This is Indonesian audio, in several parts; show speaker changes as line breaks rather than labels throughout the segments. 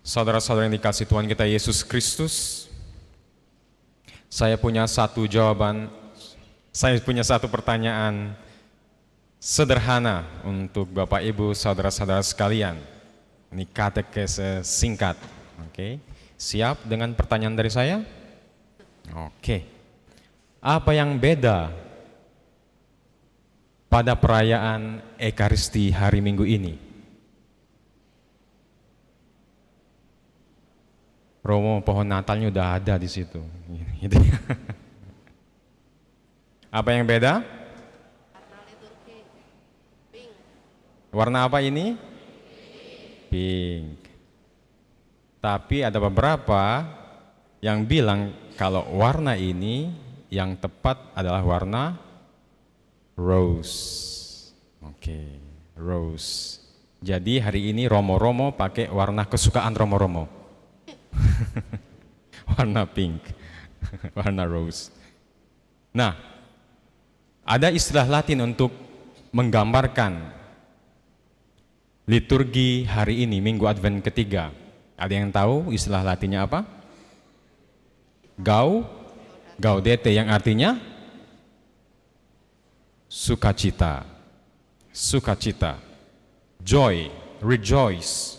Saudara-saudara yang dikasih Tuhan kita Yesus Kristus, saya punya satu pertanyaan sederhana untuk Bapak Ibu, saudara-saudara sekalian. Ini katekese singkat. Oke. Siap dengan pertanyaan dari saya? Oke. Apa yang beda pada perayaan Ekaristi hari Minggu ini? Romo, pohon Natalnya udah ada di situ. Gitu. Apa yang beda?
Warna liturgi pink.
Warna apa ini? Pink. Tapi ada beberapa yang bilang kalau warna ini yang tepat adalah warna rose. Oke, rose. Jadi hari ini Romo-Romo pakai warna kesukaan Romo-Romo. Warna pink. Warna rose. Nah, ada istilah Latin untuk menggambarkan liturgi hari ini, Minggu Advent ketiga. Ada yang tahu istilah Latinnya apa? Gaudete, yang artinya sukacita. Sukacita. Joy, rejoice.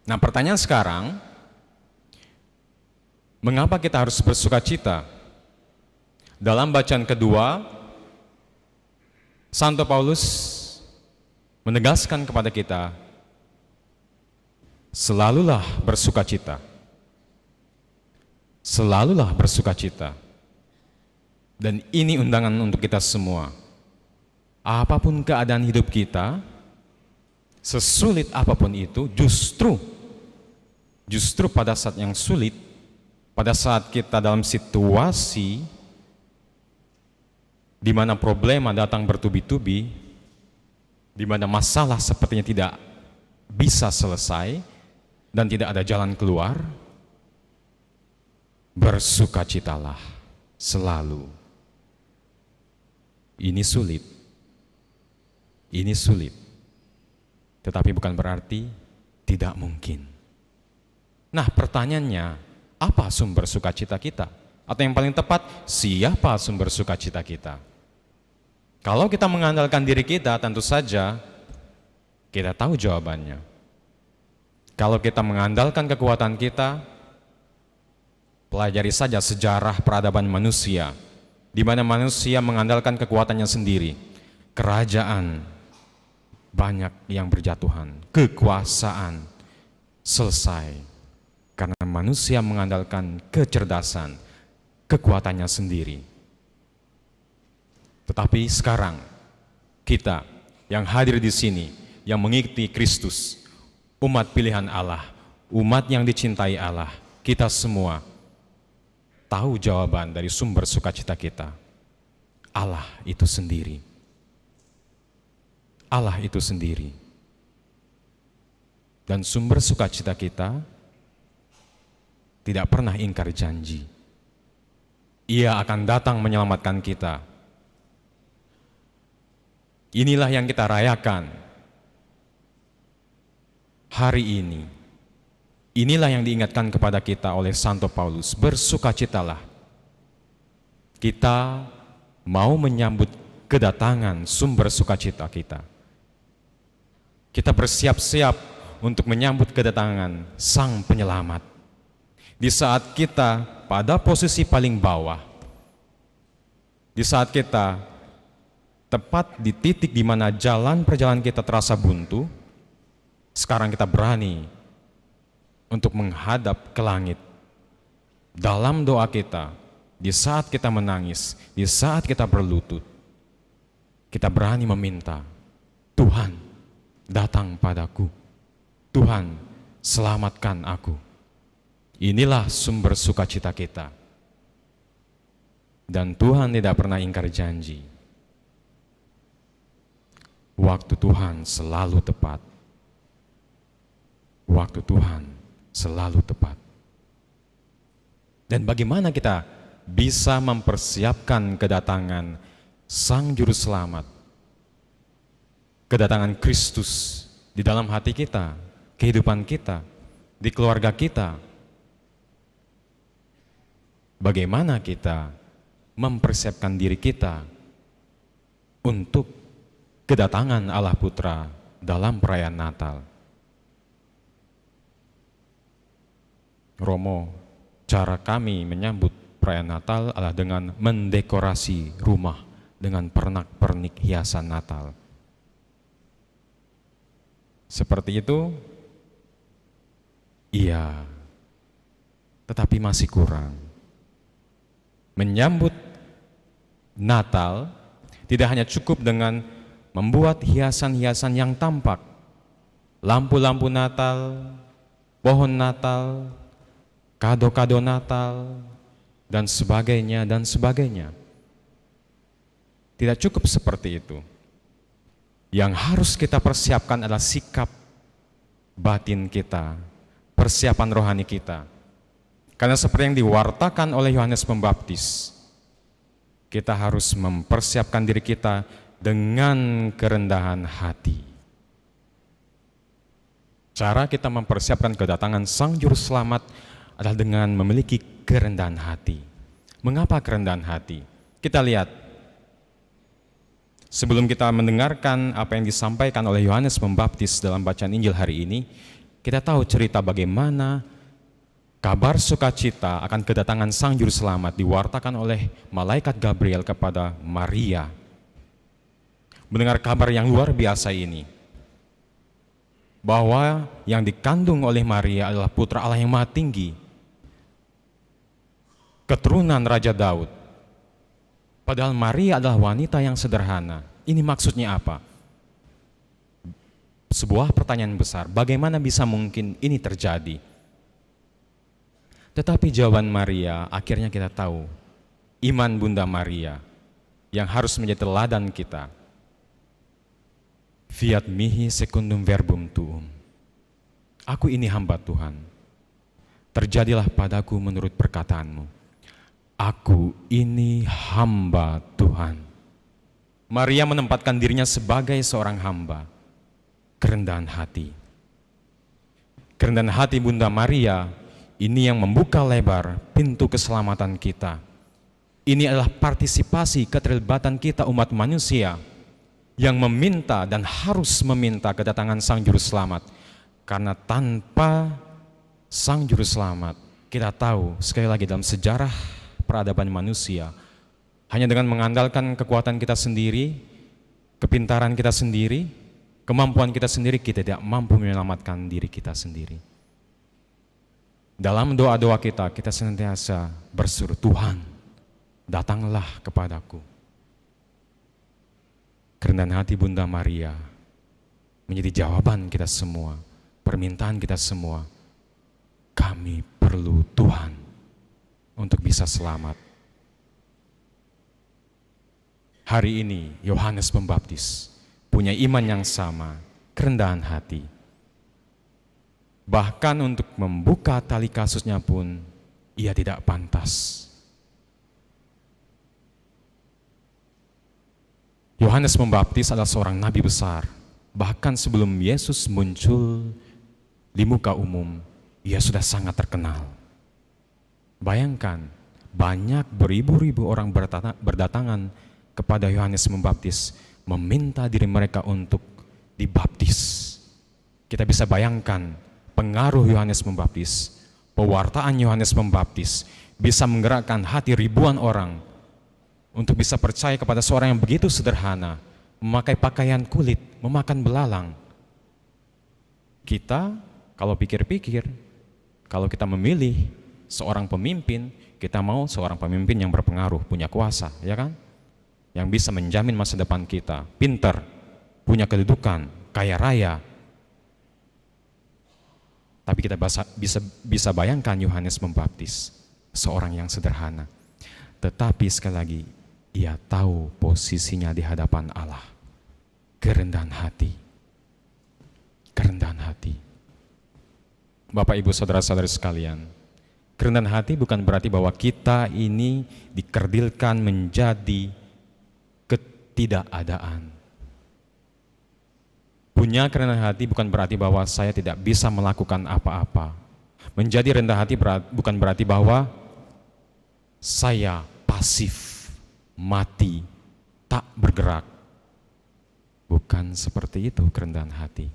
Nah, pertanyaan sekarang, mengapa kita harus bersukacita? Dalam bacaan kedua, Santo Paulus menegaskan kepada kita, selalulah bersukacita. Selalulah bersukacita. Dan ini undangan untuk kita semua. Apapun keadaan hidup kita, sesulit apapun itu, justru pada saat yang sulit, pada saat kita dalam situasi di mana problema datang bertubi-tubi, di mana masalah sepertinya tidak bisa selesai dan tidak ada jalan keluar, bersukacitalah selalu. Ini sulit, tetapi bukan berarti tidak mungkin. Nah, pertanyaannya, apa sumber sukacita kita? Atau yang paling tepat, siapa sumber sukacita kita? Kalau kita mengandalkan diri kita, tentu saja kita tahu jawabannya. Kalau kita mengandalkan kekuatan kita, pelajari saja sejarah peradaban manusia, di mana manusia mengandalkan kekuatannya sendiri. Kerajaan banyak yang berjatuhan, kekuasaan selesai karena manusia mengandalkan kecerdasan, kekuatannya sendiri. Tetapi sekarang kita yang hadir di sini, yang mengikuti Kristus, umat pilihan Allah, umat yang dicintai Allah, kita semua tahu jawaban dari sumber sukacita kita. Allah itu sendiri. Allah itu sendiri. Dan sumber sukacita kita tidak pernah ingkar janji. Ia akan datang menyelamatkan kita. Inilah yang kita rayakan hari ini. Inilah yang diingatkan kepada kita oleh Santo Paulus. Bersukacitalah. Kita mau menyambut kedatangan sumber sukacita kita. Kita bersiap-siap untuk menyambut kedatangan Sang Penyelamat. Di saat kita pada posisi paling bawah, di saat kita tepat di titik di mana perjalanan kita terasa buntu, sekarang kita berani untuk menghadap ke langit. Dalam doa kita, di saat kita menangis, di saat kita berlutut, kita berani meminta, Tuhan, datang padaku. Tuhan, selamatkan aku. Inilah sumber sukacita kita. Dan Tuhan tidak pernah ingkar janji. Waktu Tuhan selalu tepat. Waktu Tuhan selalu tepat. Dan bagaimana kita bisa mempersiapkan kedatangan Sang Juru Selamat, kedatangan Kristus di dalam hati kita, kehidupan kita, di keluarga kita. Bagaimana kita mempersiapkan diri kita untuk kedatangan Allah Putra dalam perayaan Natal. Romo, cara kami menyambut perayaan Natal adalah dengan mendekorasi rumah dengan pernak-pernik hiasan Natal. Seperti itu? Iya, tetapi masih kurang. Menyambut Natal tidak hanya cukup dengan membuat hiasan-hiasan yang tampak, lampu-lampu Natal, pohon Natal, kado-kado Natal, dan sebagainya, dan sebagainya. Tidak cukup seperti itu. Yang harus kita persiapkan adalah sikap batin kita, persiapan rohani kita. Karena seperti yang diwartakan oleh Yohanes Pembaptis, kita harus mempersiapkan diri kita dengan kerendahan hati. Cara kita mempersiapkan kedatangan Sang Juru Selamat adalah dengan memiliki kerendahan hati. Mengapa kerendahan hati? Kita lihat, sebelum kita mendengarkan apa yang disampaikan oleh Yohanes Pembaptis dalam bacaan Injil hari ini, kita tahu cerita bagaimana kabar sukacita akan kedatangan Sang Juru Selamat diwartakan oleh malaikat Gabriel kepada Maria. Mendengar kabar yang luar biasa ini, bahwa yang dikandung oleh Maria adalah putra Allah yang Maha Tinggi, keturunan Raja Daud. Padahal Maria adalah wanita yang sederhana. Ini maksudnya apa? Sebuah pertanyaan besar, bagaimana bisa mungkin ini terjadi? Tetapi jawaban Maria akhirnya kita tahu, iman Bunda Maria yang harus menjadi teladan kita. Fiat mihi secundum verbum tuum. Aku ini hamba Tuhan. Terjadilah padaku menurut perkataanmu. Aku ini hamba Tuhan. Maria menempatkan dirinya sebagai seorang hamba. Kerendahan hati. Kerendahan hati Bunda Maria ini yang membuka lebar pintu keselamatan kita. Ini adalah partisipasi keterlibatan kita umat manusia yang meminta dan harus meminta kedatangan Sang Juru Selamat. Karena tanpa Sang Juru Selamat, kita tahu sekali lagi dalam sejarah peradaban manusia, hanya dengan mengandalkan kekuatan kita sendiri, kepintaran kita sendiri, kemampuan kita sendiri, kita tidak mampu menyelamatkan diri kita sendiri. Dalam doa-doa kita senantiasa berseru, Tuhan, datanglah kepadaku. Kerendahan hati Bunda Maria menjadi jawaban kita semua, permintaan kita semua. Kami perlu Tuhan untuk bisa selamat. Hari ini Yohanes Pembaptis punya iman yang sama, kerendahan hati. Bahkan untuk membuka tali kasusnya pun ia tidak pantas. Yohanes Pembaptis adalah seorang nabi besar. Bahkan sebelum Yesus muncul di muka umum, ia sudah sangat terkenal. Bayangkan, banyak beribu-ribu orang berdatangan kepada Yohanes Pembaptis, meminta diri mereka untuk dibaptis. Kita bisa bayangkan pengaruh Yohanes Pembaptis, pewartaan Yohanes Pembaptis bisa menggerakkan hati ribuan orang untuk bisa percaya kepada seorang yang begitu sederhana, memakai pakaian kulit, memakan belalang. Kita, kalau pikir-pikir, kalau kita memilih seorang pemimpin, kita mau seorang pemimpin yang berpengaruh, punya kuasa, ya kan? Yang bisa menjamin masa depan kita, pintar, punya kedudukan, kaya raya. Tapi kita bisa bayangkan Yohanes Pembaptis, seorang yang sederhana. Tetapi sekali lagi, ia tahu posisinya di hadapan Allah. Kerendahan hati. Kerendahan hati. Bapak, Ibu, saudara-saudari sekalian, kerendahan hati bukan berarti bahwa kita ini dikerdilkan menjadi ketidakadaan. Punya kerendahan hati bukan berarti bahwa saya tidak bisa melakukan apa-apa. Menjadi rendah hati bukan berarti bahwa saya pasif, mati, tak bergerak. Bukan seperti itu kerendahan hati.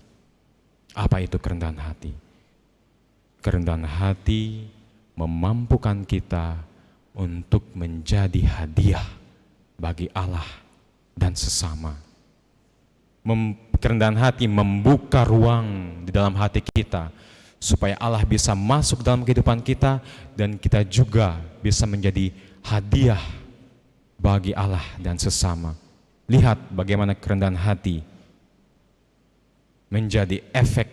Apa itu kerendahan hati? Kerendahan hati memampukan kita untuk menjadi hadiah bagi Allah dan sesama. Kerendahan hati membuka ruang di dalam hati kita supaya Allah bisa masuk dalam kehidupan kita dan kita juga bisa menjadi hadiah bagi Allah dan sesama. Lihat bagaimana kerendahan hati menjadi efek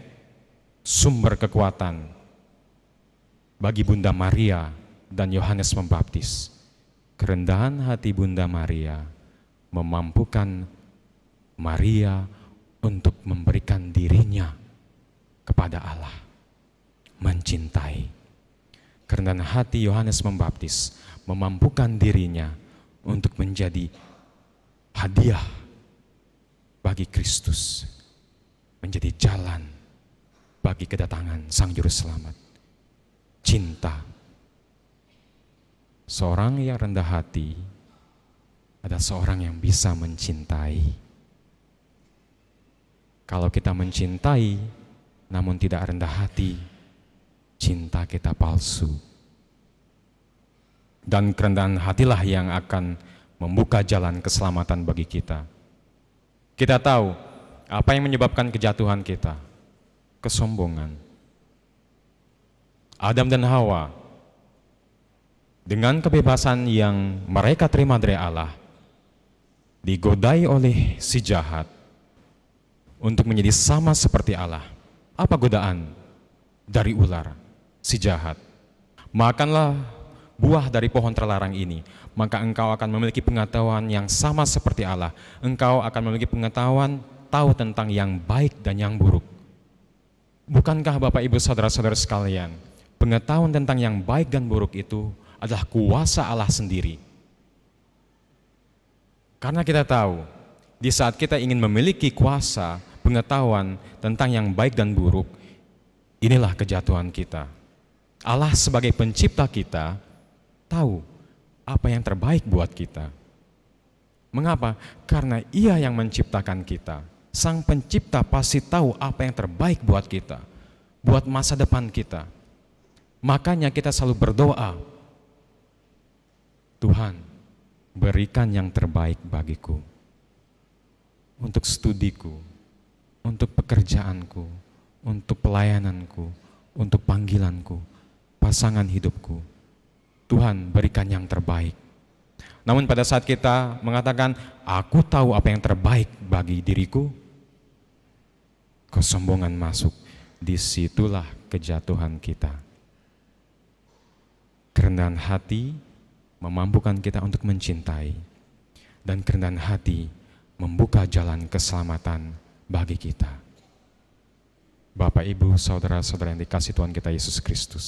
sumber kekuatan bagi Bunda Maria dan Yohanes Pembaptis. Kerendahan hati Bunda Maria memampukan Maria untuk memberikan dirinya kepada Allah, mencintai. Kerendahan hati Yohanes Pembaptis memampukan dirinya untuk menjadi hadiah bagi Kristus, menjadi jalan bagi kedatangan Sang Juru Selamat. Cinta. Seorang yang rendah hati adalah seorang yang bisa mencintai. Kalau kita mencintai namun tidak rendah hati, cinta kita palsu. Dan kerendahan hatilah yang akan membuka jalan keselamatan bagi kita. Kita tahu apa yang menyebabkan kejatuhan kita? Kesombongan. Adam dan Hawa dengan kebebasan yang mereka terima dari Allah digodai oleh si jahat untuk menjadi sama seperti Allah. Apa godaan dari ular, si jahat? Makanlah buah dari pohon terlarang ini, maka engkau akan memiliki pengetahuan yang sama seperti Allah. Engkau akan memiliki pengetahuan, tahu tentang yang baik dan yang buruk. Bukankah Bapak Ibu saudara-saudara sekalian, pengetahuan tentang yang baik dan buruk itu adalah kuasa Allah sendiri. Karena kita tahu, di saat kita ingin memiliki kuasa, pengetahuan tentang yang baik dan buruk, inilah kejatuhan kita. Allah sebagai pencipta kita tahu apa yang terbaik buat kita. Mengapa? Karena Ia yang menciptakan kita. Sang pencipta pasti tahu apa yang terbaik buat kita, buat masa depan kita. Makanya kita selalu berdoa, Tuhan, berikan yang terbaik bagiku, untuk studiku, untuk pekerjaanku, untuk pelayananku, untuk panggilanku, pasangan hidupku. Tuhan, berikan yang terbaik. Namun pada saat kita mengatakan, aku tahu apa yang terbaik bagi diriku, kesombongan masuk. Disitulah kejatuhan kita. Kerendahan hati memampukan kita untuk mencintai, dan kerendahan hati membuka jalan keselamatan bagi kita. Bapak, Ibu, saudara-saudara yang dikasihi Tuhan kita Yesus Kristus,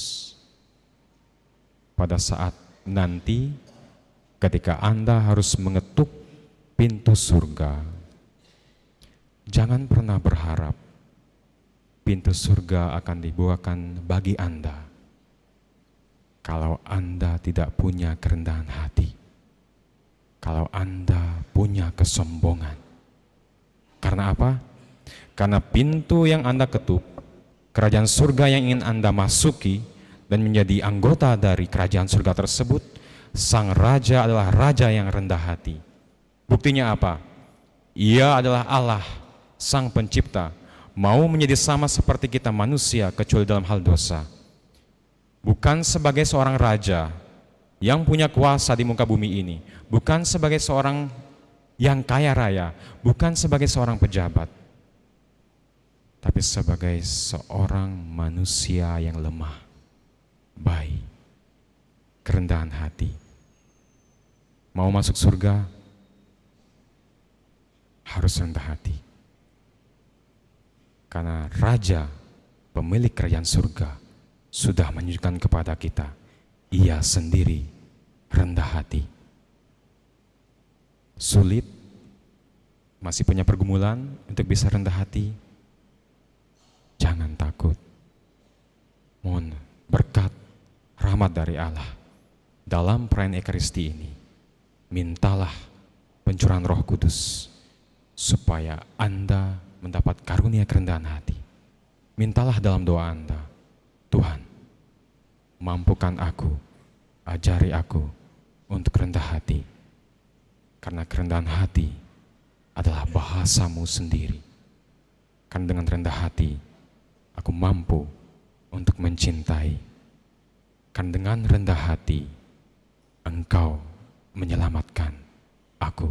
pada saat nanti ketika Anda harus mengetuk pintu surga, jangan pernah berharap pintu surga akan dibukakan bagi Anda kalau Anda tidak punya kerendahan hati, kalau Anda punya kesombongan. Karena apa? Karena pintu yang Anda ketuk, kerajaan surga yang ingin Anda masuki dan menjadi anggota dari kerajaan surga tersebut, sang raja adalah raja yang rendah hati. Buktinya apa? Ia adalah Allah, sang pencipta, mau menjadi sama seperti kita manusia kecuali dalam hal dosa. Bukan sebagai seorang raja yang punya kuasa di muka bumi ini, bukan sebagai seorang yang kaya raya, bukan sebagai seorang pejabat, tapi sebagai seorang manusia yang lemah, baik, kerendahan hati. Mau masuk surga, harus rendah hati. Karena Raja, pemilik kerajaan surga, sudah menunjukkan kepada kita, Ia sendiri rendah hati. Sulit, masih punya pergumulan untuk bisa rendah hati, rahmat dari Allah. Dalam perayaan Ekaristi ini, mintalah pencurahan Roh Kudus supaya Anda mendapat karunia kerendahan hati. Mintalah dalam doa Anda, Tuhan, mampukan aku, ajari aku untuk rendah hati, karena kerendahan hati adalah bahasamu sendiri. Karena dengan rendah hati, aku mampu untuk mencintai. Karena dengan rendah hati, Engkau menyelamatkan aku.